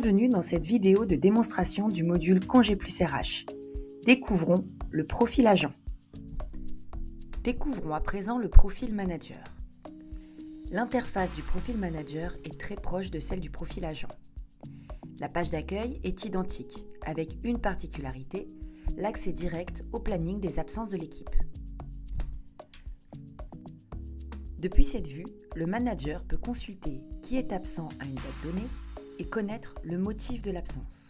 Bienvenue dans cette vidéo de démonstration du module Congé plus RH. Découvrons le profil agent. Découvrons à présent le profil manager. L'interface du profil manager est très proche de celle du profil agent. La page d'accueil est identique, avec une particularité, l'accès direct au planning des absences de l'équipe. Depuis cette vue, le manager peut consulter qui est absent à une date donnée et connaître le motif de l'absence.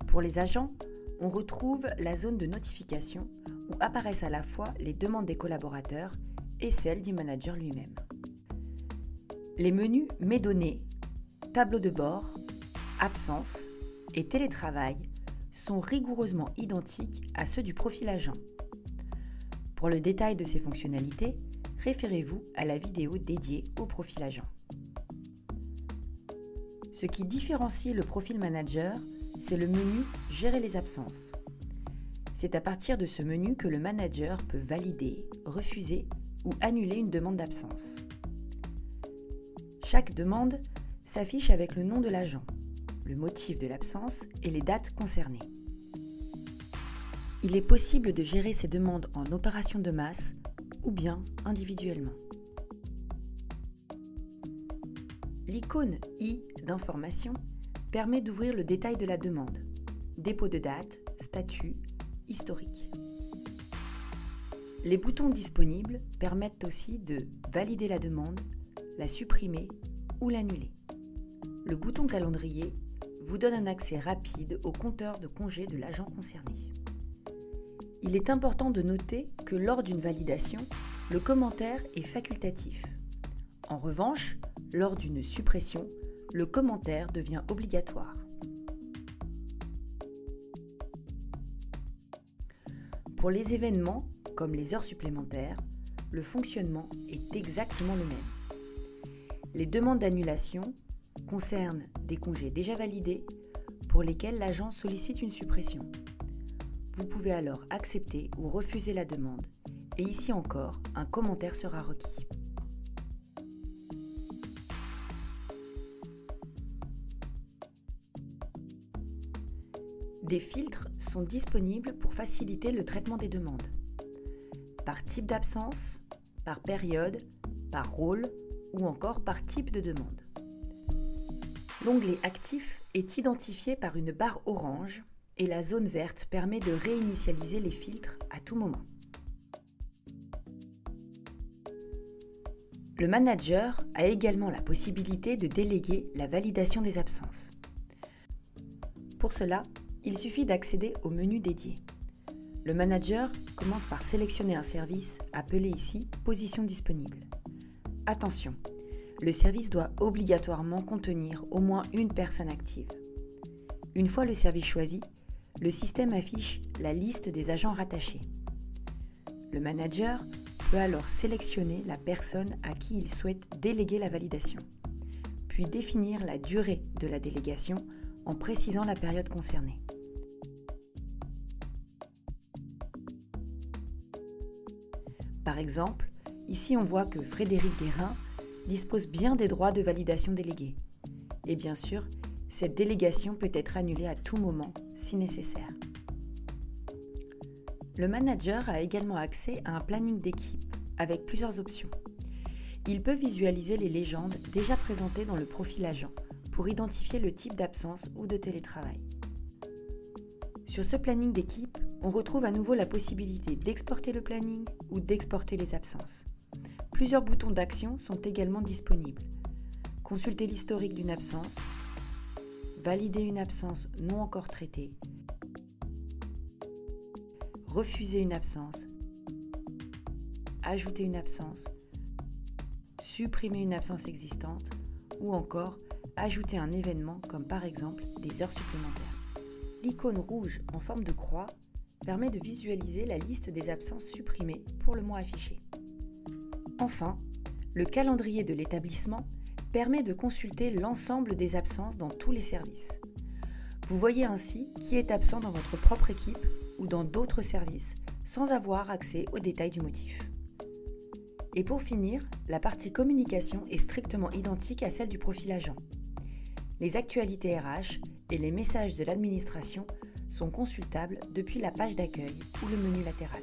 Pour les agents, on retrouve la zone de notification où apparaissent à la fois les demandes des collaborateurs et celles du manager lui-même. Les menus Mes données, tableau de bord, absence et télétravail sont rigoureusement identiques à ceux du profil agent. Pour le détail de ces fonctionnalités, référez-vous à la vidéo dédiée au profil agent. Ce qui différencie le profil manager, c'est le menu Gérer les absences. C'est à partir de ce menu que le manager peut valider, refuser ou annuler une demande d'absence. Chaque demande s'affiche avec le nom de l'agent, le motif de l'absence et les dates concernées. Il est possible de gérer ces demandes en opération de masse ou bien individuellement. L'icône I d'information permet d'ouvrir le détail de la demande, dépôt de date, statut, historique. Les boutons disponibles permettent aussi de valider la demande, la supprimer ou l'annuler. Le bouton calendrier vous donne un accès rapide au compteur de congés de l'agent concerné. Il est important de noter que lors d'une validation, le commentaire est facultatif. En revanche, lors d'une suppression, le commentaire devient obligatoire. Pour les événements, comme les heures supplémentaires, le fonctionnement est exactement le même. Les demandes d'annulation concernent des congés déjà validés pour lesquels l'agent sollicite une suppression. Vous pouvez alors accepter ou refuser la demande et ici encore, un commentaire sera requis. Des filtres sont disponibles pour faciliter le traitement des demandes. Par type d'absence, par période, par rôle ou encore par type de demande. L'onglet Actif est identifié par une barre orange et la zone verte permet de réinitialiser les filtres à tout moment. Le manager a également la possibilité de déléguer la validation des absences. Pour cela, il suffit d'accéder au menu dédié. Le manager commence par sélectionner un service appelé ici « Position disponible ». Attention, le service doit obligatoirement contenir au moins une personne active. Une fois le service choisi, le système affiche la liste des agents rattachés. Le manager peut alors sélectionner la personne à qui il souhaite déléguer la validation, puis définir la durée de la délégation en précisant la période concernée. Par exemple, ici on voit que Frédéric Guérin dispose bien des droits de validation délégués. Et bien sûr, cette délégation peut être annulée à tout moment si nécessaire. Le manager a également accès à un planning d'équipe avec plusieurs options. Il peut visualiser les légendes déjà présentées dans le profil agent pour identifier le type d'absence ou de télétravail. Sur ce planning d'équipe, on retrouve à nouveau la possibilité d'exporter le planning ou d'exporter les absences. Plusieurs boutons d'action sont également disponibles. Consulter l'historique d'une absence, valider une absence non encore traitée, refuser une absence, ajouter une absence, supprimer une absence existante ou encore ajouter un événement comme par exemple des heures supplémentaires. L'icône rouge en forme de croix permet de visualiser la liste des absences supprimées pour le mois affiché. Enfin, le calendrier de l'établissement permet de consulter l'ensemble des absences dans tous les services. Vous voyez ainsi qui est absent dans votre propre équipe ou dans d'autres services sans avoir accès aux détails du motif. Et pour finir, la partie communication est strictement identique à celle du profil agent. Les actualités RH et les messages de l'administration sont consultables depuis la page d'accueil ou le menu latéral.